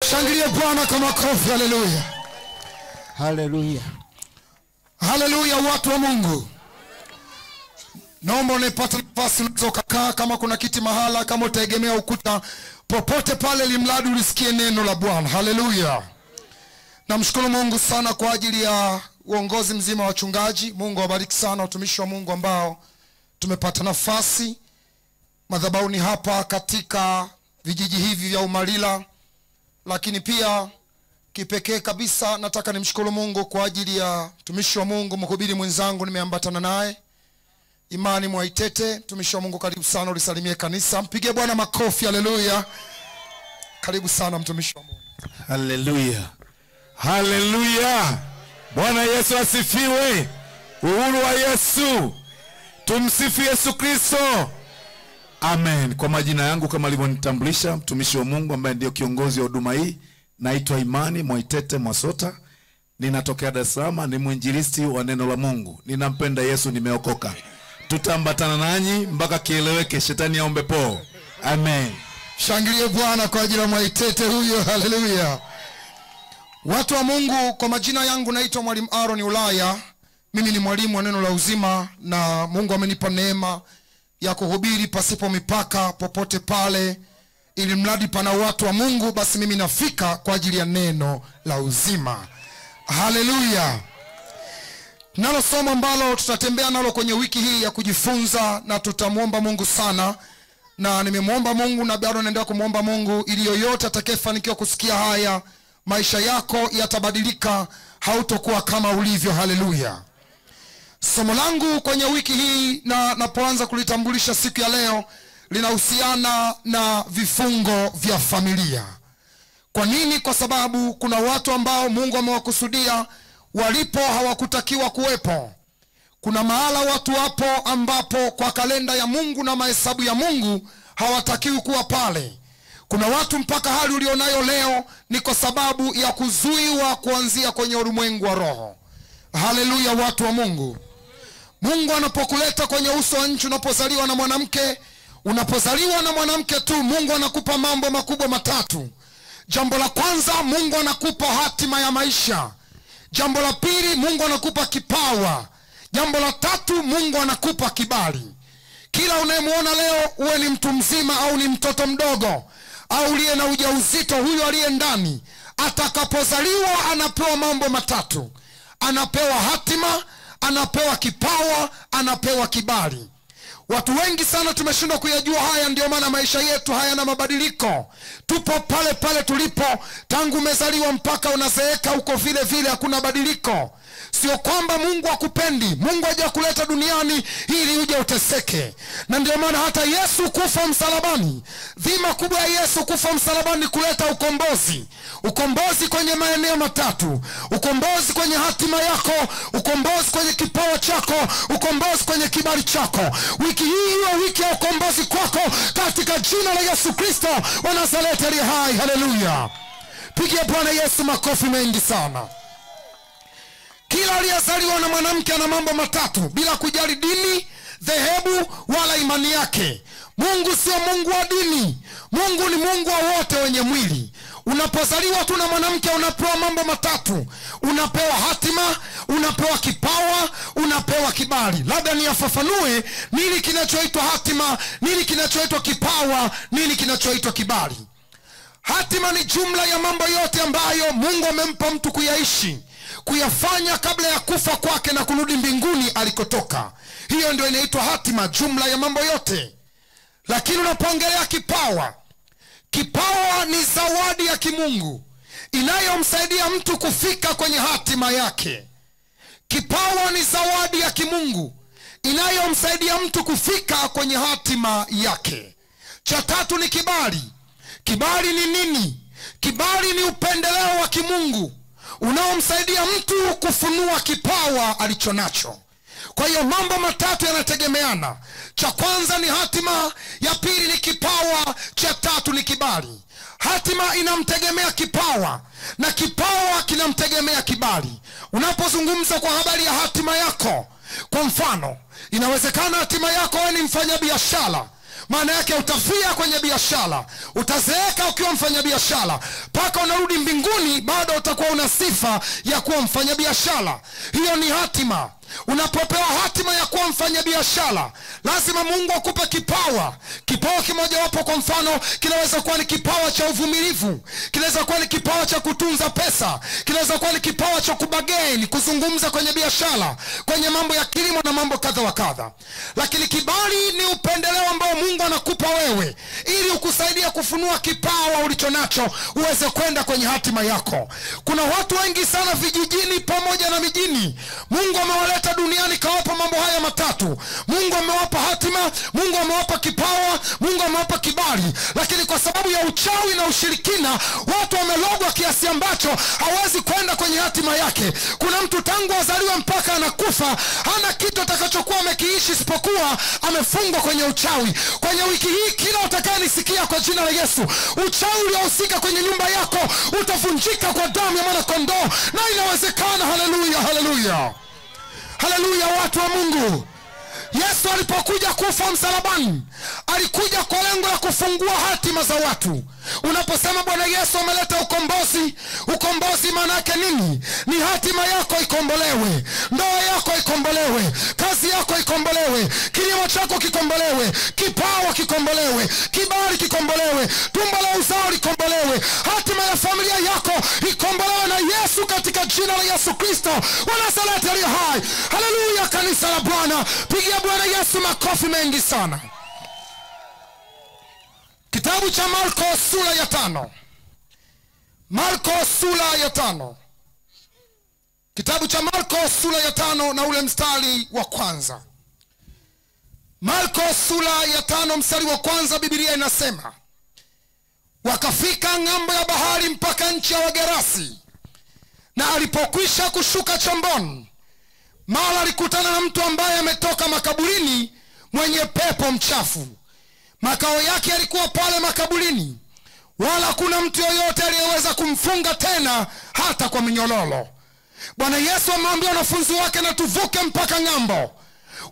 Shangilia Bwana kwa makofi. Haleluya. Haleluya. Haleluya watu wa Mungu. Naomba unapata nafasi unaweza kukaa, kama kuna kiti mahala, kama utaegemea ukuta popote pale, limradi ulisikie neno la Bwana. Haleluya. Namshukuru Mungu sana kwa ajili ya uongozi mzima wa wachungaji. Mungu awabariki sana watumishi wa Mungu ambao tumepata nafasi madhabahuni hapa katika vijiji hivi vya Umalila. Lakini pia kipekee kabisa nataka nimshukuru Mungu kwa ajili ya mtumishi wa Mungu, mhubiri mwenzangu nimeambatana naye, Imani Mwaitete. Mtumishi wa Mungu, karibu sana, ulisalimie kanisa. Mpige Bwana makofi. Haleluya. Karibu sana mtumishi wa Mungu. Haleluya. Haleluya. Bwana Yesu asifiwe. Uhuru wa Yesu. Tumsifu Yesu Kristo. Amen. Kwa majina yangu kama alivyonitambulisha mtumishi wa Mungu ambaye ndio kiongozi wa huduma hii, naitwa Imani Mwaitete Mwasota. Ninatokea Dar es Salaam, ni mwinjilisti wa neno la Mungu. Ninampenda Yesu, nimeokoka. Tutaambatana nanyi mpaka kieleweke, shetani aombe po. Amen. Shangilie Bwana kwa ajili ya Mwaitete huyo. Haleluya. Watu wa Mungu, kwa majina yangu naitwa Mwalimu Aaron Ulaya. Mimi ni mwalimu wa neno la uzima, na Mungu amenipa neema ya kuhubiri pasipo mipaka popote pale, ili mradi pana watu wa Mungu basi mimi nafika kwa ajili ya neno la uzima. Haleluya. Nalo somo ambalo tutatembea nalo kwenye wiki hii ya kujifunza, na tutamuomba Mungu sana, na nimemuomba Mungu na bado naendelea kumuomba Mungu, ili yoyote atakayefanikiwa kusikia haya, maisha yako yatabadilika, hautokuwa kama ulivyo. Haleluya. Somo langu kwenye wiki hii, na napoanza kulitambulisha siku ya leo, linahusiana na vifungo vya familia. Kwa nini? Kwa sababu kuna watu ambao Mungu amewakusudia walipo hawakutakiwa kuwepo. Kuna mahala watu wapo ambapo kwa kalenda ya Mungu na mahesabu ya Mungu hawatakiwi kuwa pale. Kuna watu mpaka hali ulionayo leo ni kwa sababu ya kuzuiwa kuanzia kwenye ulimwengu wa roho. Haleluya watu wa Mungu. Mungu anapokuleta kwenye uso wa nchi, unapozaliwa na mwanamke, unapozaliwa na mwanamke tu, Mungu anakupa mambo makubwa matatu. Jambo la kwanza, Mungu anakupa hatima ya maisha. Jambo la pili, Mungu anakupa kipawa. Jambo la tatu, Mungu anakupa kibali. Kila unayemuona leo, uwe ni mtu mzima au ni mtoto mdogo au uliye na ujauzito, huyo aliye ndani atakapozaliwa anapewa mambo matatu. Anapewa hatima, anapewa kipawa, anapewa kibali. Watu wengi sana tumeshindwa kuyajua haya, ndio maana maisha yetu hayana mabadiliko. Tupo pale pale tulipo, tangu umezaliwa mpaka unazeeka uko vile vile, hakuna badiliko. Sio kwamba Mungu hakupendi. Mungu hajakuleta duniani ili uje uteseke. Na ndio maana hata Yesu kufa msalabani, dhima kubwa ya Yesu kufa msalabani ni kuleta ukombozi. Ukombozi kwenye maeneo matatu. Ukombozi kwenye hatima yako, ukombozi kwenye kipawa chako, ukombozi kwenye kibali chako. Wiki hii iwe wiki ya ukombozi kwako katika jina la Yesu Kristo wa Nazareti aliye hai. Haleluya. Pigia Bwana Yesu makofi mengi sana. Kila aliyezaliwa na mwanamke ana mambo matatu, bila kujali dini, dhehebu wala imani yake. Mungu sio Mungu wa dini. Mungu ni Mungu wa wote wenye mwili. Unapozaliwa tu na mwanamke unapewa mambo matatu. Unapewa hatima, unapewa kipawa, unapewa kibali. Labda niyafafanue nini kinachoitwa hatima, nini kinachoitwa kipawa, nini kinachoitwa kibali. Hatima ni jumla ya mambo yote ambayo Mungu amempa mtu kuyaishi, kuyafanya kabla ya kufa kwake na kurudi mbinguni alikotoka. Hiyo ndio inaitwa hatima, jumla ya mambo yote. Lakini unapoongelea kipawa, kipawa ni zawadi ya kimungu inayomsaidia mtu kufika kwenye hatima yake. Kipawa ni zawadi ya kimungu inayomsaidia mtu kufika kwenye hatima yake. Cha tatu ni kibali. Kibali ni nini? Kibali ni upendeleo wa kimungu unaomsaidia mtu kufunua kipawa alichonacho. Kwa hiyo mambo matatu yanategemeana. Cha kwanza ni hatima, ya pili ni kipawa, cha tatu ni kibali. Hatima inamtegemea kipawa na kipawa kinamtegemea kibali. Unapozungumza kwa habari ya hatima yako, kwa mfano, inawezekana hatima yako wewe ni mfanyabiashara. Maana yake utafia kwenye biashara, utazeeka ukiwa mfanyabiashara, mpaka unarudi mbinguni bado utakuwa una sifa ya kuwa mfanyabiashara. Hiyo ni hatima. Unapopewa hatima ya kuwa mfanyabiashara, lazima Mungu akupe kipawa. Kipawa kimoja wapo, kwa mfano, kinaweza kuwa ni kipawa cha uvumilivu, kinaweza kuwa ni kipawa cha kutunza pesa, kinaweza kuwa ni kipawa cha kubageni, kuzungumza kwenye biashara, kwenye mambo ya kilimo na mambo kadha wa kadha. Lakini kibali ni upendeleo ambao Mungu anakupa wewe ili ukusaidia kufunua kipawa ulichonacho uweze kwenda kwenye hatima yako. Kuna watu wengi sana vijijini pamoja na mijini, Mungu amewaleta duniani kawapa mambo haya matatu. Mungu amewapa hatima, Mungu amewapa kipawa, Mungu amewapa kibali, lakini kwa sababu ya uchawi na ushirikina watu wamelogwa kiasi ambacho hawezi kwenda kwenye hatima yake. Kuna mtu tangu azaliwe mpaka anakufa hana kitu atakachokuwa amekiishi isipokuwa amefungwa kwenye uchawi. Kwenye wiki hii kila utakayenisikia kwa jina la Yesu, uchawi uliohusika kwenye nyumba yako utavunjika kwa damu ya mwana kondoo, na inawezekana. Haleluya, haleluya, haleluya, watu wa Mungu. Yesu alipokuja kufa msalabani, alikuja kwa lengo la kufungua hatima za watu. Unaposema Bwana Yesu ameleta ukombozi, ukombozi maana yake nini? Ni hatima yako ikombolewe, ndoa yako ikombolewe, kazi yako ikombolewe, kilimo chako kikombolewe, kipawa kikombolewe, kibali kikombolewe, tumbo la uzao likombolewe, hatima ya familia yako ikombolewe na Yesu, katika jina la Yesu Kristo wa Nazareti aliye hai. Haleluya, kanisa la Bwana, pigia Bwana Yesu makofi mengi sana. Kitabu cha Marko sura ya 5. Marko sura ya 5. Kitabu cha Marko sura ya 5 na ule mstari wa kwanza. Marko sura ya 5 mstari wa kwanza, Biblia inasema, wakafika ng'ambo ya bahari mpaka nchi ya Wagerasi, na alipokwisha kushuka chomboni, mara alikutana na mtu ambaye ametoka makaburini, mwenye pepo mchafu. Makao yake yalikuwa pale makaburini, wala kuna mtu yoyote aliyeweza kumfunga tena hata kwa minyororo. Bwana Yesu amemwambia wanafunzi wake na tuvuke mpaka ng'ambo.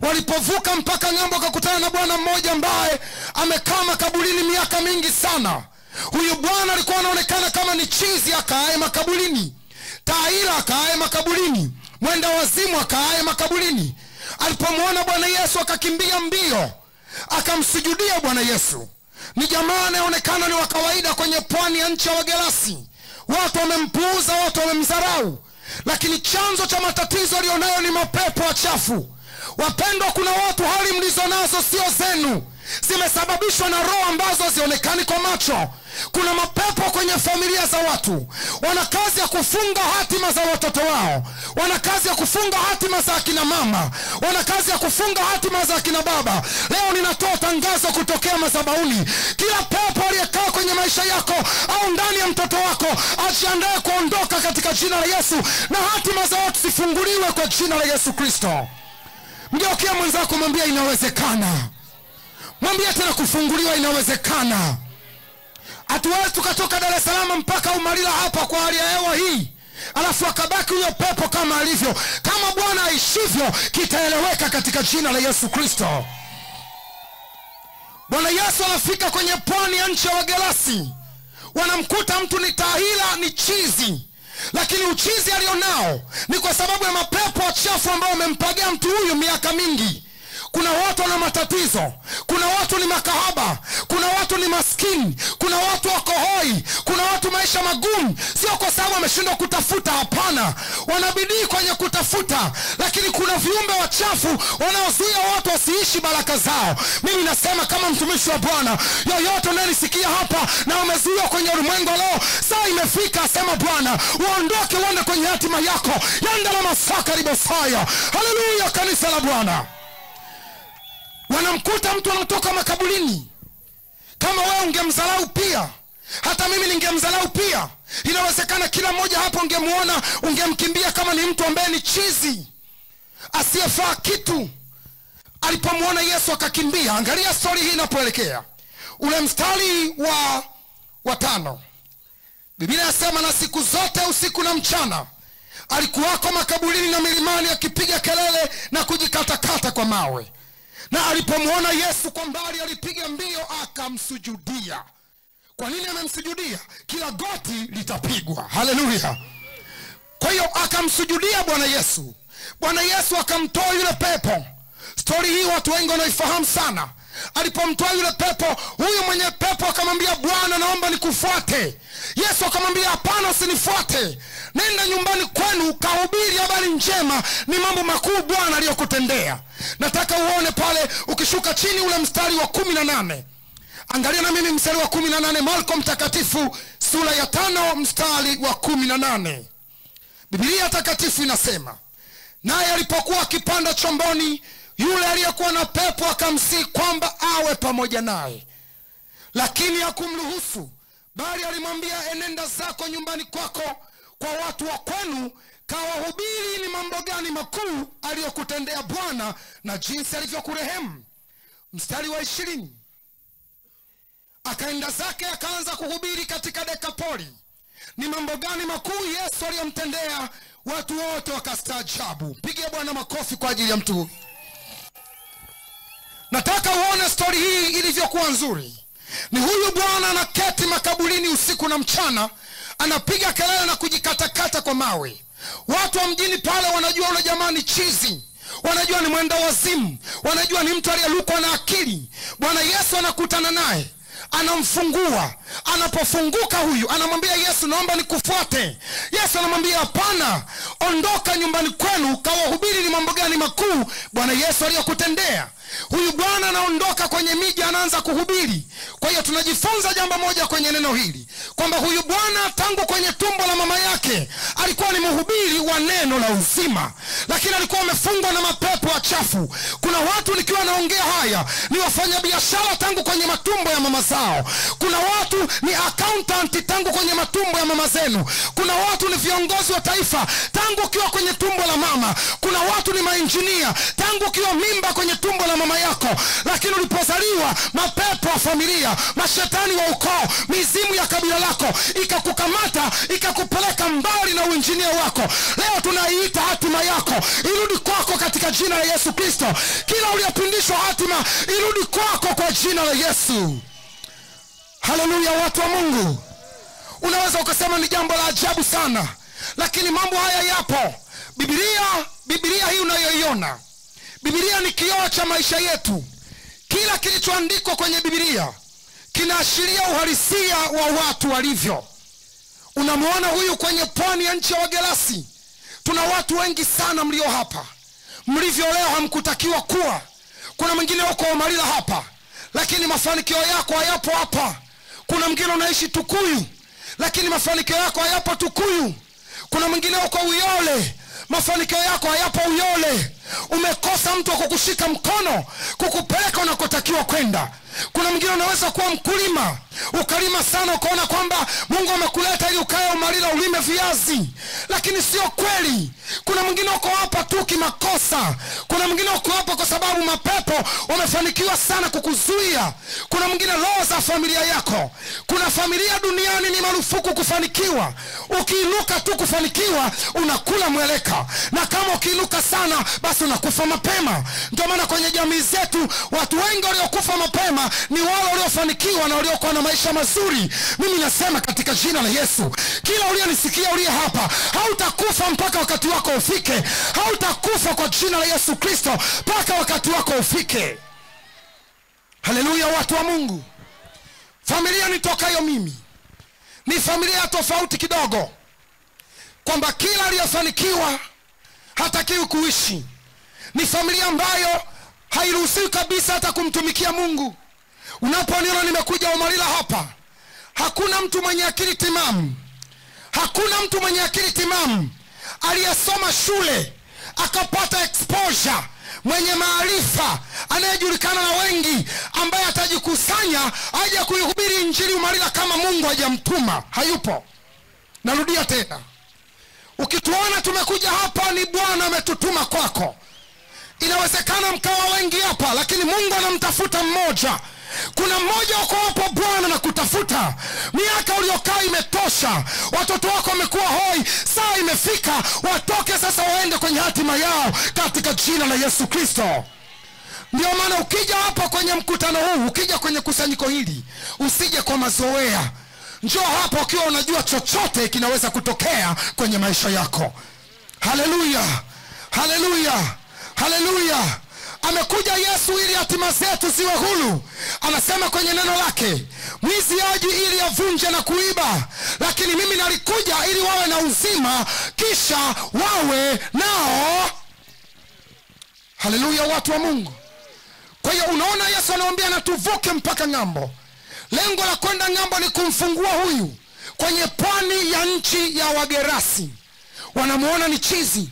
Walipovuka mpaka ng'ambo, akakutana na bwana mmoja ambaye amekaa makaburini miaka mingi sana. Huyu bwana alikuwa anaonekana kama ni chizi akaaye makaburini, taila akaaye makaburini, mwenda wazimu akaaye makaburini. Alipomwona Bwana Yesu akakimbia mbio akamsujudia Bwana Yesu. Ni jamaa anaonekana ni wa kawaida kwenye pwani ya nchi ya Wagerasi. Watu wamempuuza, watu wamemdharau, lakini chanzo cha matatizo alionayo ni mapepo wachafu. Wapendwa, kuna watu hali mlizonazo sio zenu, zimesababishwa na roho ambazo hazionekani kwa macho. Kuna mapepo kwenye familia za watu, wana kazi ya kufunga hatima za watoto wao, wana kazi ya kufunga hatima za akina mama, wana kazi ya kufunga hatima za akina baba. Leo ninatoa tangazo kutokea madhabahuni, kila pepo aliyekaa kwenye maisha yako au ndani ya mtoto wako ajiandae kuondoka katika jina la Yesu, na hatima za watu zifunguliwe kwa jina la Yesu Kristo. Mgeukia mwenzako, mwambie inawezekana. Mwambie tena kufunguliwa inawezekana. Hatuwezi tukatoka Dar es Salaam mpaka Umalila hapa kwa hali ya hewa hii, alafu akabaki huyo pepo kama alivyo. Kama Bwana aishivyo, kitaeleweka katika jina la Yesu Kristo. Bwana Yesu anafika kwenye pwani ya nchi ya Wagerasi. Wanamkuta mtu ni tahila, ni chizi, lakini uchizi alionao ni kwa sababu ya mapepo wachafu ambao wamempagia mtu huyu miaka mingi. Kuna watu wana matatizo, kuna watu ni makahaba, kuna watu ni maskini, kuna watu wako hoi, kuna watu maisha magumu. Sio kwa sababu wameshindwa kutafuta, hapana, wanabidii kwenye kutafuta, lakini kuna viumbe wachafu wanaozuia watu wasiishi baraka zao. Mimi nasema kama mtumishi wa Bwana, yoyote unanisikia hapa na umezuiwa kwenye ulimwengu leo, saa imefika, asema Bwana, uondoke uende kwenye hatima yako. Yanda la masaka libosaya. Haleluya, kanisa la Bwana. Wanamkuta mtu anatoka makaburini. Kama wewe ungemdharau pia, hata mimi ningemdharau pia. Inawezekana kila mmoja hapo ungemuona, ungemkimbia kama ni mtu ambaye ni chizi, asiyefaa kitu. Alipomwona Yesu akakimbia. Angalia story hii inapoelekea. Ule mstari wa 5. Biblia inasema, na siku zote usiku na mchana alikuwako makaburini na milimani akipiga kelele na kujikatakata kwa mawe. na alipomwona Yesu kwa mbali alipiga mbio akamsujudia. Kwa nini amemsujudia? Kila goti litapigwa. Haleluya. Kwa hiyo akamsujudia Bwana Yesu. Bwana Yesu akamtoa yule pepo. Story hii watu wengi wanaifahamu sana. Alipomtoa yule pepo, huyu mwenye pepo akamwambia, Bwana naomba nikufuate. Yesu akamwambia, hapana, usinifuate. Nenda nyumbani kwenu ukahubiri habari njema, ni mambo makuu Bwana aliyokutendea. Nataka uone pale ukishuka chini ule mstari wa 18. Angalia na mimi mstari wa 18, Marko mtakatifu sura ya 5 mstari wa 18. Biblia takatifu inasema, naye alipokuwa akipanda chomboni, yule aliyekuwa na pepo akamsihi kwamba awe pamoja naye, lakini hakumruhusu, bali alimwambia, enenda zako nyumbani kwako kwa watu wa kwenu, kawahubiri ni mambo gani makuu aliyokutendea Bwana na jinsi alivyokurehemu. Mstari wa 20, akaenda zake akaanza kuhubiri katika Dekapoli ni mambo gani makuu Yesu aliyomtendea. Watu wote wakastaajabu. Pigie Bwana makofi kwa ajili ya mtu huyu. Nataka uone story hii ilivyokuwa nzuri. Ni huyu bwana anaketi makaburini usiku na mchana, anapiga kelele na kujikatakata kwa mawe. Watu wa mjini pale wanajua yule jamaa ni chizi, wanajua ni mwenda wazimu, wanajua ni mtu aliyelukwa na akili. Bwana Yesu anakutana naye, anamfungua. Anapofunguka huyu anamwambia Yesu, naomba nikufuate. Yesu anamwambia, hapana, ondoka nyumbani kwenu kawahubiri ni mambo gani makuu Bwana Yesu aliyokutendea. Huyu bwana anaondoka kwenye miji, anaanza kuhubiri. Kwa hiyo tunajifunza jambo moja kwenye neno hili, kwamba huyu bwana tangu kwenye tumbo la mama yake alikuwa ni mhubiri wa neno la uzima, lakini alikuwa amefungwa na mapepo wachafu. Kuna watu nikiwa naongea haya ni wafanya biashara tangu kwenye matumbo ya mama zao. Kuna watu ni accountant tangu kwenye matumbo ya mama zenu. Kuna watu ni viongozi wa taifa tangu ukiwa kwenye tumbo la mama. Kuna watu ni mainjinia tangu ukiwa mimba kwenye tumbo la mama yako, lakini ulipozaliwa mapepo wa familia, mashetani wa ukoo, mizimu ya kabila lako ikakukamata, ikakupeleka mbali na uinjinia wako. Leo tunaiita hatima yako irudi kwako katika jina la Yesu Kristo. Kila uliyopindishwa hatima irudi kwako kwa jina la Yesu. Haleluya, watu wa Mungu. Unaweza ukasema ni jambo la ajabu sana, lakini mambo haya yapo. Biblia hii unayoiona, Biblia ni kioo cha maisha yetu. Kila kilichoandikwa kwenye Biblia kinaashiria uhalisia wa watu walivyo. Unamuona huyu kwenye pwani ya nchi ya Wagerasi. Tuna watu wengi sana mlio hapa, mlivyo leo hamkutakiwa kuwa. Kuna mwingine uko Umalila hapa, lakini mafanikio yako hayapo hapa. Kuna mwingine unaishi Tukuyu, lakini mafanikio yako hayapo Tukuyu. Kuna mwingine uko Uyole, mafanikio yako hayapo Uyole. Umekosa mtu wa kukushika mkono kukupeleka unakotakiwa kwenda. Kuna mwingine unaweza kuwa mkulima, ukalima sana ukaona kwamba Mungu amekuleta ili ukae Umalila ulime viazi, lakini sio kweli. Kuna mwingine uko hapa tu kimakosa. Kuna mwingine uko hapa kwa sababu mapepo wamefanikiwa sana kukuzuia. Kuna mwingine roho za familia yako. Kuna familia duniani ni marufuku kufanikiwa. Ukiinuka tu kufanikiwa unakula mweleka, na kama ukiinuka sana basi unakufa mapema. Ndio maana kwenye jamii zetu watu wengi waliokufa mapema ni wale waliofanikiwa na waliokuwa na maisha mazuri. Mimi nasema katika jina la Yesu, kila uliyenisikia uliye hapa, hautakufa mpaka wakati wako ufike. Hautakufa kwa jina la Yesu Kristo mpaka wakati wako ufike. Haleluya, watu wa Mungu. Familia nitokayo mimi ni familia tofauti kidogo, kwamba kila aliyefanikiwa hatakiwi kuishi. Ni familia ambayo hairuhusiwi kabisa hata kumtumikia Mungu. Unaponiona nimekuja Umalila hapa, hakuna mtu mwenye akili timamu, hakuna mtu mwenye akili timamu aliyesoma shule akapata exposure, mwenye maarifa, anayejulikana na wengi, ambaye atajikusanya aje kuihubiri injili Umalila kama Mungu hajamtuma. Hayupo. Narudia tena, ukituona tumekuja hapa ni Bwana ametutuma kwako. Inawezekana mkawa wengi hapa, lakini Mungu anamtafuta mmoja. Kuna mmoja uko hapo Bwana na kutafuta. Miaka uliokaa imetosha, watoto wako wamekuwa hoi, saa imefika watoke sasa waende kwenye hatima yao katika jina la Yesu Kristo. Ndio maana ukija hapa kwenye mkutano huu, ukija kwenye kusanyiko hili, usije kwa mazoea. Njoo hapa ukiwa unajua chochote kinaweza kutokea kwenye maisha yako. Haleluya, haleluya, haleluya. Amekuja Yesu ili hatima zetu ziwe huru. Anasema kwenye neno lake, mwizi haji ili avunje na kuiba, lakini mimi nalikuja ili wawe na uzima, kisha wawe nao. Haleluya, watu wa Mungu. Kwa hiyo unaona Yesu anawaambia na tuvuke mpaka ng'ambo. Lengo la kwenda ng'ambo ni kumfungua huyu kwenye pwani ya nchi ya Wagerasi. Wanamuona ni chizi,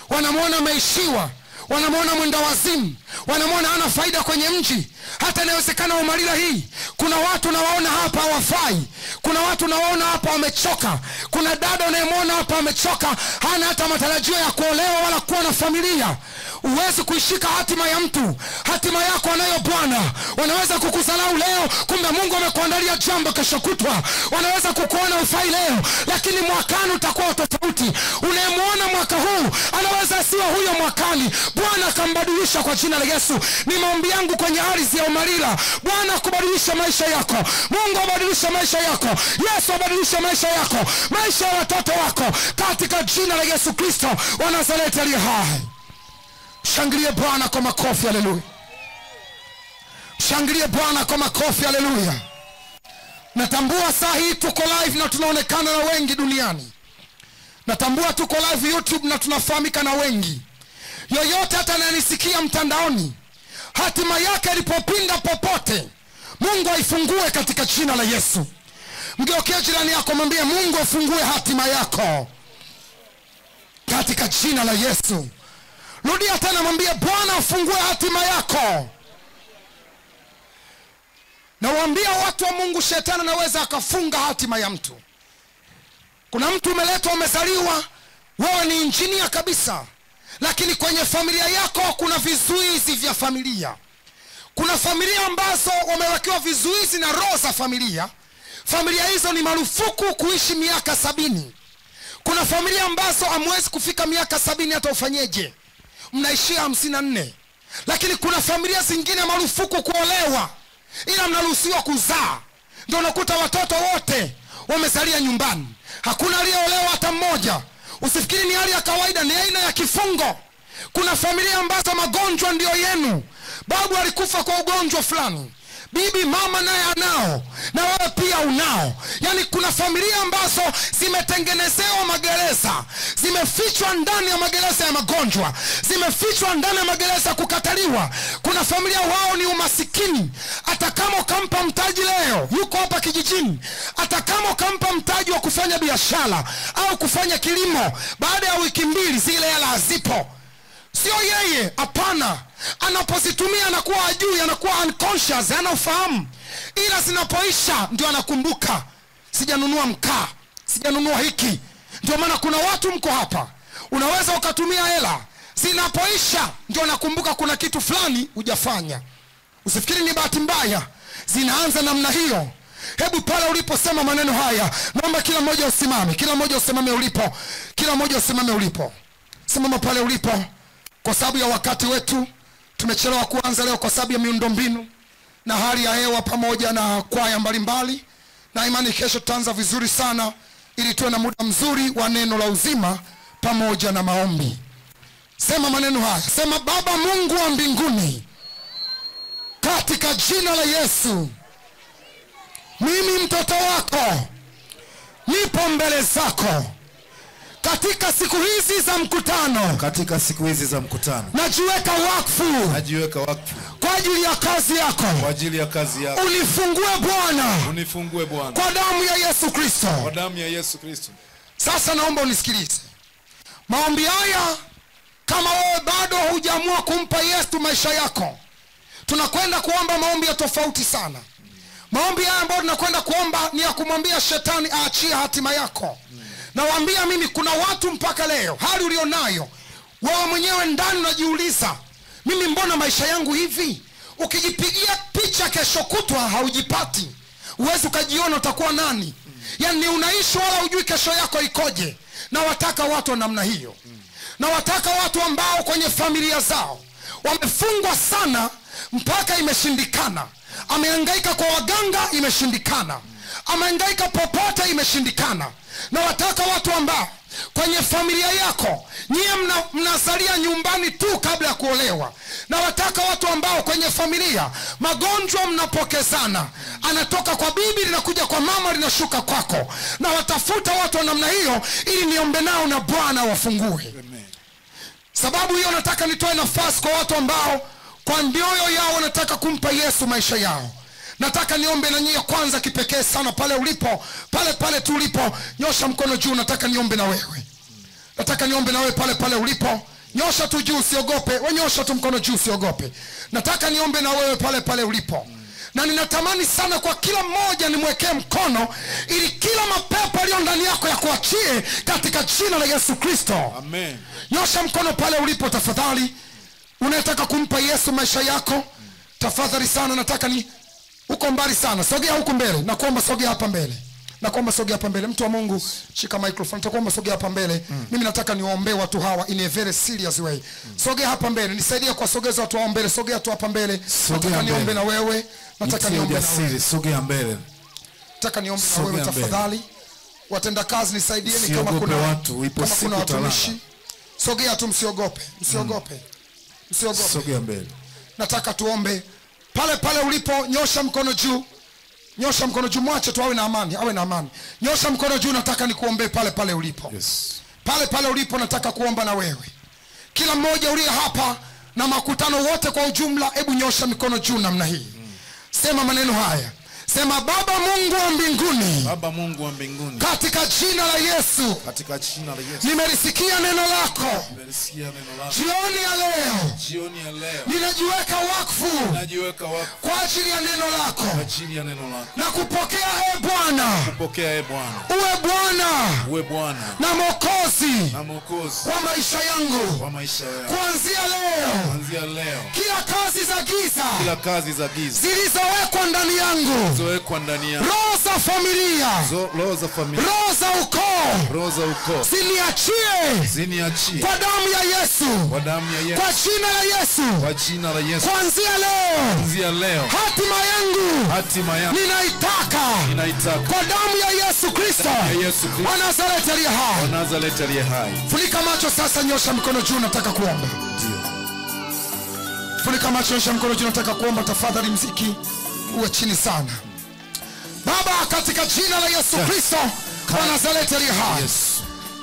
wanamuona ameishiwa, wanamuona mwenda wazimu, wanamuona hana faida kwenye mji. Hata inawezekana Umalila hii kuna watu nawaona hapa hawafai, kuna watu nawaona hapa wamechoka, kuna dada unayemwona hapa amechoka, hana hata matarajio ya kuolewa wala kuwa na familia. Uwezi kuishika hatima ya mtu. Hatima yako anayo Bwana. Wanaweza kukusalau leo, kumbe Mungu amekuandalia jambo kesho kutwa. Wanaweza kukuona ufai leo, lakini mwakani utakuwa tofauti. Unayemwona mwaka huu anaweza siwa huyo mwakani. Bwana akambadilisha kwa jina la Yesu. Ni maombi yangu kwenye ardhi ya Umalila, Bwana akubadilisha maisha yako. Mungu abadilisha maisha yako. Yesu abadilisha maisha yako, maisha ya watoto wako, katika jina la Yesu Kristo wa Nazareti aliye hai. Shangilie Bwana kwa makofi, haleluya. Shangilie Bwana kwa makofi, haleluya. Natambua saa hii tuko live na tunaonekana na wengi duniani. Natambua tuko live YouTube na tunafahamika na wengi. Yoyote hata ananisikia mtandaoni, hatima yake ilipopinda popote, Mungu aifungue katika jina la Yesu. Mgeukie jirani yako, mwambie Mungu afungue hatima yako katika jina la Yesu. Rudia tena, mwambie Bwana afungue hatima yako. Na waambia watu wa Mungu, shetani anaweza akafunga hatima ya mtu. Kuna mtu umeletwa, umezaliwa, wewe ni injinia kabisa, lakini kwenye familia yako kuna vizuizi vya familia. Kuna familia ambazo wamewekewa vizuizi na roho za familia. Familia hizo ni marufuku kuishi miaka 70. Kuna familia ambazo hamwezi kufika miaka 70 hata ufanyeje, mnaishia 54. Lakini kuna familia zingine marufuku kuolewa, ila mnaruhusiwa kuzaa. Ndio unakuta watoto wote wamezalia nyumbani, hakuna aliyeolewa hata mmoja. Usifikiri ni hali ya kawaida, ni aina ya kifungo. Kuna familia ambazo magonjwa ndio yenu. Babu alikufa kwa ugonjwa fulani, bibi mama naye anao, na wewe pia unao. Yani kuna familia ambazo zimetengenezewa magereza, zimefichwa ndani ya magereza ya magonjwa, zimefichwa ndani ya magereza ya kukataliwa. Kuna familia wao ni umasikini. Hata kama ukampa mtaji leo, yuko hapa kijijini, hata kama ukampa mtaji wa kufanya biashara au kufanya kilimo, baada ya wiki 2 zile hela hazipo. Sio yeye, hapana. Anapozitumia anakuwa ajui, anakuwa unconscious, hana ufahamu. Ila zinapoisha ndio anakumbuka, sijanunua mkaa, sijanunua hiki. Ndio maana kuna watu mko hapa, unaweza ukatumia hela, zinapoisha ndio anakumbuka kuna kitu fulani hujafanya. Usifikiri ni bahati mbaya, zinaanza namna hiyo. Hebu pale uliposema maneno haya, naomba kila mmoja usimame, kila mmoja usimame ulipo, kila mmoja usimame ulipo. Simama pale ulipo. Kwa sababu ya wakati wetu tumechelewa kuanza leo kwa sababu ya miundombinu na hali ya hewa pamoja na kwaya mbalimbali, na imani kesho tutaanza vizuri sana ili tuwe na muda mzuri wa neno la uzima pamoja na maombi. Sema maneno haya, sema: Baba Mungu wa mbinguni, katika jina la Yesu, mimi mtoto wako nipo mbele zako katika siku hizi za mkutano. Katika siku hizi za mkutano najiweka wakfu, najiweka wakfu kwa ajili ya kazi yako, kwa ajili ya kazi yako. Unifungue Bwana, unifungue Bwana, kwa damu ya Yesu Kristo, kwa damu ya Yesu Kristo. Sasa naomba unisikilize. Maombi haya, kama wewe bado hujaamua kumpa Yesu maisha yako, tunakwenda kuomba maombi ya tofauti sana. Maombi haya ambayo tunakwenda kuomba ni ya kumwambia shetani aachie hatima yako. Nawaambia mimi, kuna watu mpaka leo hali ulionayo wewe mwenyewe ndani unajiuliza, mimi mbona maisha yangu hivi? Ukijipigia picha kesho kutwa haujipati. Uwezi ukajiona utakuwa nani. Yani unaishi wala hujui kesho yako ikoje. Na wataka watu wa namna hiyo. Na wataka watu ambao kwenye familia zao wamefungwa sana mpaka imeshindikana. Amehangaika kwa waganga, imeshindikana. Amehangaika popote, imeshindikana. Na wataka watu ambao kwenye familia yako nyie mnasalia nyumbani tu kabla ya kuolewa. Na wataka watu ambao kwenye familia magonjwa mnapokezana, anatoka kwa bibi linakuja kwa mama linashuka kwako. Na watafuta watu wa namna hiyo ili niombe nao na Bwana wafungue. Sababu hiyo nataka nitoe nafasi kwa watu ambao kwa mioyo yao wanataka kumpa Yesu maisha yao. Nataka niombe na nyie kwanza kipekee sana pale ulipo, pale tu ulipo, nyosha mkono juu. Nataka niombe na wewe. Nataka niombe na wewe pale ulipo. Nyosha tu juu, usiogope. Wewe nyosha tu mkono juu, usiogope. Nataka niombe na wewe pale ulipo. Na ninatamani sana kwa kila mmoja nimwekee mkono ili kila mapepo yaliyo ndani yako yakuachie katika jina la Yesu Kristo. Amen. Nyosha mkono pale ulipo tafadhali. Unataka kumpa Yesu maisha yako? Tafadhali sana, nataka ni uko mbali sana. Sogea huku mbele. Nakuomba sogea hapa mbele. Nakuomba sogea hapa mbele. Mtu wa Mungu, shika microphone. Nakuomba sogea hapa mbele. Mimi nataka niwaombe watu hawa in a very serious way. Sogea hapa mbele. Nisaidie kwa sogeza watu hao mbele. Sogea tu hapa mbele. Nataka niombe na wewe. Nataka niombe na wewe. Sogea mbele. Nataka niombe na wewe tafadhali. Watenda kazi nisaidieni kama kuna watu, kama kuna watumishi. Sogea tu, msiogope. Msiogope. Sogea mbele. Nataka tuombe. Pale ulipo, nyosha mkono juu. Nyosha mkono juu, mwache tu awe na amani. Nyosha mkono juu, nataka nikuombe pale ulipo. Yes. Pale ulipo nataka kuomba na wewe. Kila mmoja uliye hapa na makutano wote kwa ujumla, hebu nyosha mikono juu namna hii. Sema maneno haya. Sema, Baba Mungu wa mbinguni. Baba Mungu wa mbinguni. Katika jina la Yesu. Katika jina la Yesu. Nimelisikia neno lako. Nimelisikia neno lako. Jioni ya leo. Jioni ya leo. Ninajiweka wakfu. Ninajiweka wakfu. Kwa ajili ya neno lako. Kwa ajili ya neno lako. Na kupokea Bwana. Kupokea Bwana. Uwe Bwana. Uwe Bwana. Na Mwokozi. Na Mwokozi. Wa maisha yangu. Wa maisha yangu. Kuanzia leo. Kuanzia leo. Kila kazi za giza. Kila kazi za giza. Zilizowekwa ndani yangu. Zilizowekwa ndani yangu. Roho za familia. Roho za familia. Roho za ukoo. Roho za ukoo. Ziniachie. Ziniachie. Kwa damu ya Yesu. Kwa damu ya Yesu. Kwa jina la Yesu. Kwa jina la Yesu. Kuanzia leo. Kuanzia leo. Hatima yangu. Hatima yangu. Ninaitaka. Kwa damu ya Yesu Kristo. Wa Nazareti aliye hai. Wa Nazareti aliye hai. Funika macho sasa, nyosha mkono juu, nataka kuomba. Ndio. Funika macho, nyosha mkono juu, nataka kuomba. Tafadhali mziki uwe chini sana. Baba, katika jina la Yesu Kristo wa Nazareti aliye hai. Yes.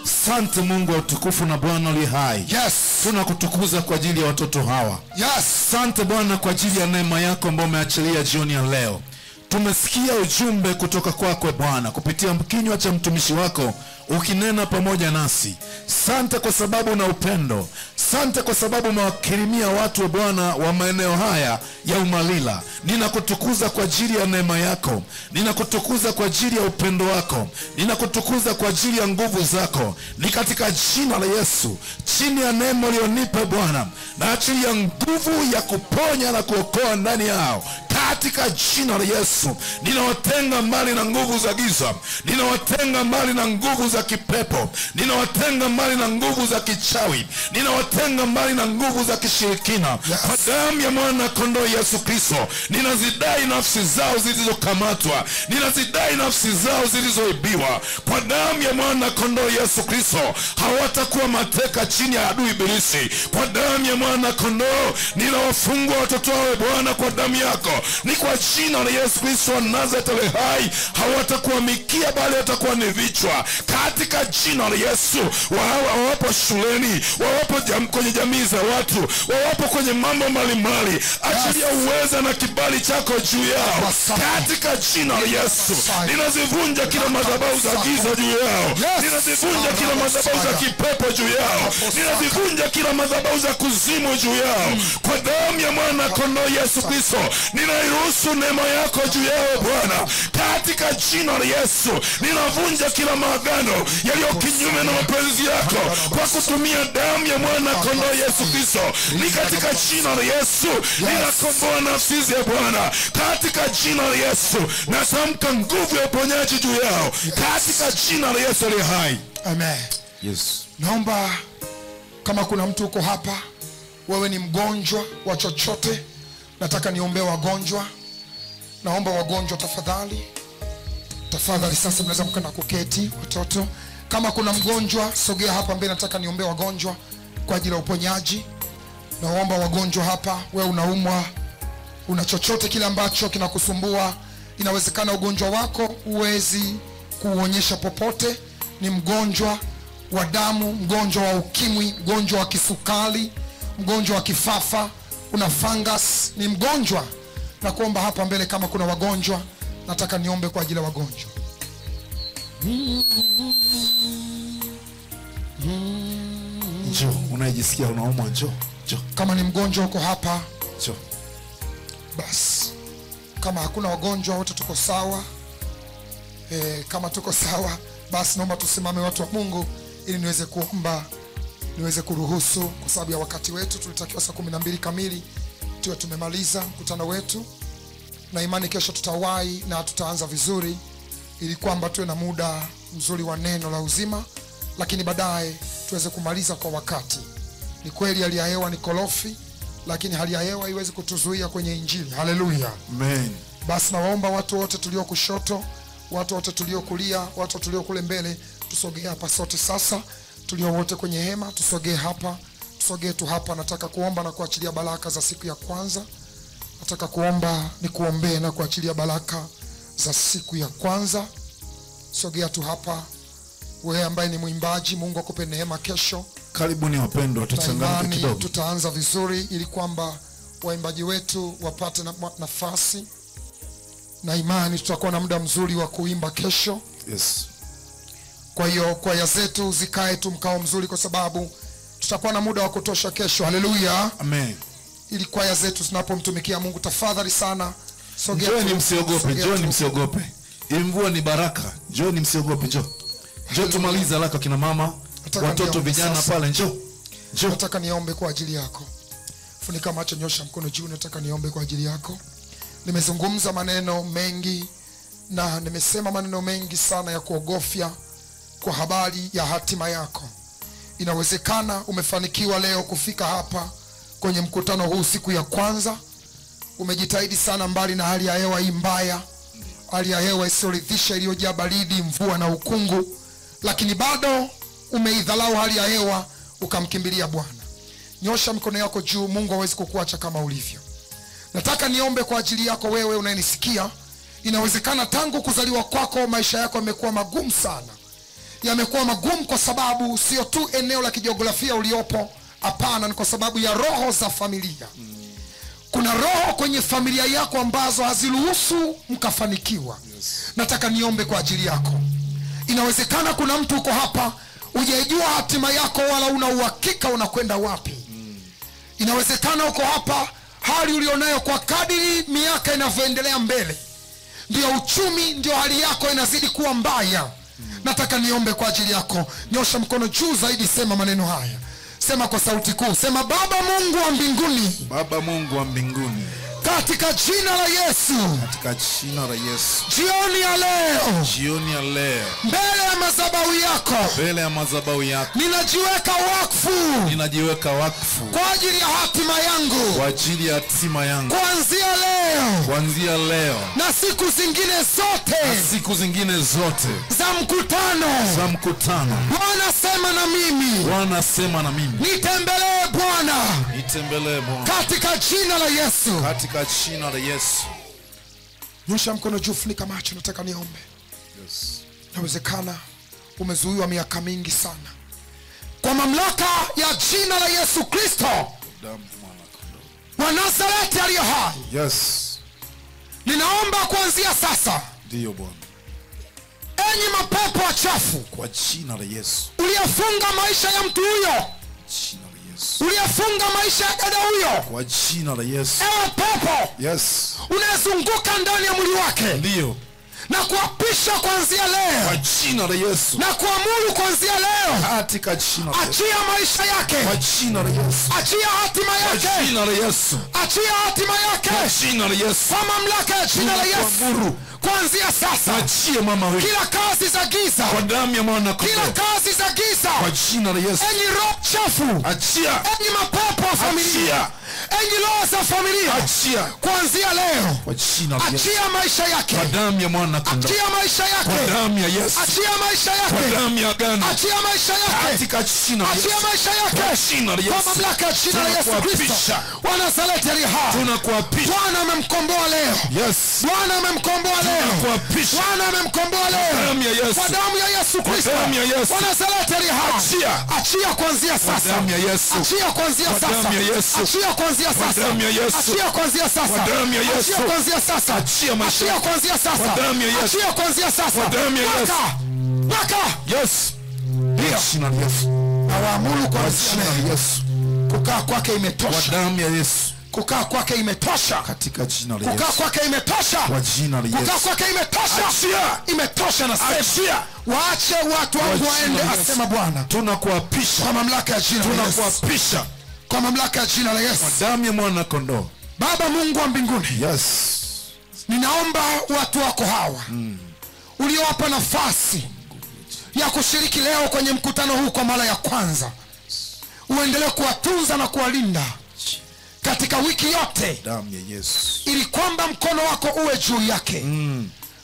Asante Mungu wa utukufu na Bwana aliye hai. Yes. Tunakutukuza kwa ajili ya watoto hawa. Yes. Asante Bwana kwa ajili ya neema yako ambayo umeachilia jioni ya leo. Tumesikia ujumbe kutoka kwako Bwana kupitia kinywa cha mtumishi wako ukinena pamoja nasi. Asante kwa sababu na upendo. Asante kwa sababu umewakirimia watu wa Bwana wa maeneo haya ya Umalila. Ninakutukuza kwa ajili ya neema yako. Ninakutukuza kwa ajili ya upendo wako. Ninakutukuza kwa ajili ya nguvu zako. Ni katika jina la Yesu, chini ya neema ulionipa Bwana, na ajili ya nguvu ya kuponya na kuokoa ndani yao. Katika jina la Yesu, ninawatenga mbali na nguvu za giza. Ninawatenga mbali na nguvu za kipepo. Ninawatenga mbali na nguvu za kichawi. Ninawatenga mbali na nguvu za kishirikina. Kwa damu ya mwana kondoo Yesu Kristo, ninazidai nafsi zao zilizokamatwa. Ninazidai nafsi zao zilizoibiwa. Kwa damu ya mwana kondoo Yesu Kristo, hawatakuwa mateka chini ya adui ibilisi. Kwa damu ya mwana kondoo, ninawafungua watoto wao Bwana kwa damu yako. Ni kwa jina la Yesu Kristo wa Nazareti aliye hai, hawatakuwa mikia bali watakuwa ni vichwa. Katika jina la Yesu, wawapo shuleni, wawapo kwenye jamii za watu, wawapo kwenye mambo mbalimbali, achilia uweza na kibali chako juu yao. Katika jina la Yesu, ninazivunja kila madhabahu za giza juu yao. Ninazivunja kila madhabahu za kipepo juu yao. Ninazivunja kila madhabahu za kuzimu juu yao. Kwa damu ya mwana kondoo Yesu Kristo, ninairuhusu neema yako juu yao Bwana. Katika jina la Yesu, ninavunja kila maagano yaliyo kinyume na mapenzi yako kwa kutumia damu ya mwana kondoo Yesu Kristo. Ni katika jina la Yesu, ninakomboa nafsi za Bwana. Katika jina la Yesu, natamka nguvu ya uponyaji juu yao. Katika jina la Yesu aliye hai. Amen. Yes. Naomba kama kuna mtu uko hapa, wewe ni mgonjwa wa chochote, Nataka niombe wagonjwa. Naomba wagonjwa tafadhali. Tafadhali sasa mnaweza mkana kuketi watoto. Kama kuna mgonjwa sogea hapa mbele, nataka niombe wagonjwa kwa ajili ya uponyaji. Naomba wagonjwa hapa, wewe unaumwa, una chochote kile ambacho kinakusumbua, inawezekana ugonjwa wako huwezi kuonyesha popote, ni mgonjwa wa damu, mgonjwa wa ukimwi, mgonjwa wa kisukari, mgonjwa wa kifafa, una fungus, ni mgonjwa. Na kuomba hapa mbele kama kuna wagonjwa, nataka niombe kwa ajili ya wagonjwa. Njoo, unajisikia unaumwa, njoo. Kama ni mgonjwa uko hapa, Njoo. basi. Kama hakuna wagonjwa, wote tuko sawa. Kama tuko sawa, basi naomba tusimame watu wa Mungu ili niweze kuomba, niweze kuruhusu, kwa sababu ya wakati wetu. Tulitakiwa saa 12 kamili tuwe tumemaliza mkutano wetu, na imani kesho tutawahi na tutaanza vizuri, ili kwamba tuwe na muda mzuri wa neno la uzima, lakini baadaye tuweze kumaliza kwa wakati. Ni kweli hali ya hewa ni korofi, lakini hali ya hewa haiwezi kutuzuia kwenye injili. Haleluya. Amen. Basi nawaomba watu wote tulio kushoto, watu wote tulio kulia, watu tulio kule mbele, tusogee hapa sote sasa. Tulio wote kwenye hema tusogee hapa, tusogee tu hapa. Nataka kuomba na kuachilia baraka za siku ya kwanza. Nataka kuomba ni kuombea na kuachilia baraka za siku ya kwanza. Sogea tu hapa. Wewe ambaye ni mwimbaji, Mungu akupe neema kesho. Karibuni wapendwa, tuchangamke kidogo. Tutaanza vizuri ili kwamba waimbaji wetu wapate nafasi, na imani tutakuwa na muda mzuri wa kuimba kesho. Yes. Kwa hiyo kwaya zetu zikae tu mkao mzuri, kwa sababu tutakuwa na muda wa kutosha kesho. Haleluya. Amen. Ili kwaya zetu zinapomtumikia Mungu, tafadhali sana sogea. Njoo, msiogope, njoo msiogope. Hii mvua ni baraka. Njoo msiogope, njoo. Njoo tumalize haraka kina mama, watoto, vijana pale, njoo. Njoo. Nataka niombe kwa ajili yako. Funika macho, nyosha mkono juu. Nataka niombe kwa ajili yako. Nimezungumza maneno mengi na nimesema maneno mengi sana ya kuogofya kwa habari ya hatima yako. Inawezekana umefanikiwa leo kufika hapa kwenye mkutano huu siku ya kwanza. Umejitahidi sana mbali na hali ya hewa hii mbaya, hali ya hewa isiyoridhisha iliyojaa baridi, mvua na ukungu, lakini bado umeidhalau hali ya hewa ukamkimbilia Bwana. Nyosha mikono yako juu. Mungu hawezi kukuacha kama ulivyo. Nataka niombe kwa ajili yako wewe unayenisikia. Inawezekana tangu kuzaliwa kwako maisha yako yamekuwa magumu sana. Yamekuwa magumu kwa sababu sio tu eneo la kijiografia uliopo, hapana, ni kwa sababu ya roho za familia. Kuna roho kwenye familia yako ambazo haziruhusu mkafanikiwa. Nataka niombe kwa ajili yako. Inawezekana kuna mtu uko hapa hujajua hatima yako, wala una uhakika unakwenda wapi. Inawezekana uko hapa, hali ulionayo kwa kadiri miaka inavyoendelea mbele, ndio uchumi, ndio hali yako inazidi kuwa mbaya. Nataka niombe kwa ajili yako. Nyosha mkono juu zaidi, sema maneno haya. Sema kwa sauti kuu. Sema, Baba Mungu wa mbinguni. Baba Mungu wa mbinguni. Katika jina la Yesu. Katika jina la Yesu. Jioni ya leo. Jioni ya leo. Mbele ya madhabahu yako. Mbele ya madhabahu yako. Ninajiweka wakfu. Ninajiweka wakfu. Kwa ajili ya hatima yangu. Kwa ajili ya hatima yangu. Kuanzia leo. Kuanzia leo. Na siku zingine zote. Na siku zingine zote. Za mkutano. Za mkutano. Bwana sema na mimi. Bwana sema na mimi. Nitembelee Bwana. Nitembelee Bwana. Katika jina la Yesu. Katika jina la Yesu. Nyosha mkono juu, funika macho, nataka niombe. Yes. Inawezekana umezuiwa miaka mingi sana. Kwa mamlaka ya jina la Yesu Kristo wa Nazareti aliye hai. Yes. Ninaomba kuanzia sasa. Ndio Bwana. Enyi mapepo wachafu, kwa jina la Yesu. Uliyefunga maisha ya mtu huyo. Jina la Yesu. Uliyefunga maisha ya dada huyo. Kwa jina la Yesu. Ewe pepo. Yes. Unazunguka ndani ya mwili wake. Ndio. Na kuapisha kuanzia leo. Kwa jina la Yesu. Na kuamuru kuanzia leo. Katika jina la Yesu. Achia maisha yake. Kwa jina la Yesu. Achia hatima yake. Kwa jina la Yesu. Achia hatima yake. Kwa jina la Yesu. Kwa mamlaka ya jina la Yesu. Kuanzia sasa. Achia mama huyu. Kila kazi za giza. Kwa damu ya mwana kondoo. Kila kazi za giza. Kwa jina la Yesu. Enyi roho chafu. Achia. Enyi mapepo wa familia. Enyi za familia, achia kuanzia leo kwa jina la Yesu. achia maisha yake Kwa damu ya mwana kondoo. achia maisha yake Kwa damu ya Yesu. achia maisha yake Kwa damu ya agano. achia maisha yake Katika jina la Yesu. achia maisha yake Kwa jina la Yesu. kwa mamlaka ya jina la Yesu Kristo wa Nazareti aliye hai. Tunakuapisha. Bwana amemkomboa leo. Yes. Bwana amemkomboa leo. Tunakuapisha. Bwana amemkomboa leo. Kwa damu ya Yesu. Kwa damu ya Yesu Kristo damu ya Yesu. wa Nazareti aliye hai. Achia. Achia kuanzia sasa. damu ya Yesu. Achia kuanzia Kwa sasa. damu ya Yesu. Achia kuanzia sasa. damu ya Yesu. Achia kuanzia sasa. Kwa damu ya Yesu. Achia kuanzia sasa. Achia maisha. Achia kuanzia sasa. Kwa damu ya Yesu. Achia kuanzia sasa. Kwa damu ya Yesu. Waka. Yes. Kwa jina la Yesu. Na waamuru kwa jina la Yesu. kukaa kwake Kwa imetosha. damu ya Yesu. Kukaa kwake imetosha. Katika jina la Kukaa Yesu. kwake imetosha. Kwa jina la Kukaa Yesu. kwake imetosha. Achia. Imetosha na Achia. sema. Waache watu wangu Kwa waende, jina la Yesu. asema Bwana. Tunakuapisha. Kwa mamlaka ya jina la Yesu. Tunakuapisha. Kwa mamlaka ya jina la Yesu. Kwa damu ya mwana kondoo. Baba Mungu wa mbinguni. Yes. Ninaomba watu wako hawa uliowapa nafasi ya kushiriki leo kwenye mkutano huu kwa mara ya kwanza, uendelee kuwatunza na kuwalinda katika wiki yote, Damu ya Yesu. ili kwamba mkono wako uwe juu yake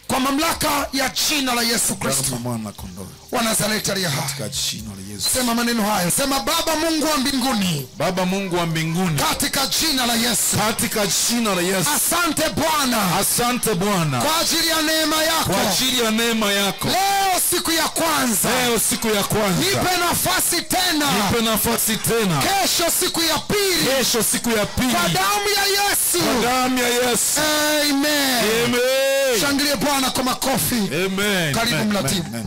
kwa mamlaka ya jina la Yesu Kristo Damu ya mwana kondoo. wa Nazareti aliye hai. Katika jina la Yesu. Sema maneno haya. Sema Baba Mungu wa mbinguni, Baba Mungu wa mbinguni. katika jina la Yesu. Katika jina la Yesu. Asante Bwana Asante Bwana. kwa ajili ya neema yako. Kwa ajili ya neema yako. Leo siku ya kwanza, Leo siku ya kwanza. nipe nafasi tena. Nipe nafasi tena. Kesho siku ya pili, Kesho siku ya pili. kwa damu ya Yesu. Kwa damu ya Yesu. Amen. Amen. Shangilie Bwana kwa makofi. Amen. Karibu Amen. mratibu. Amen.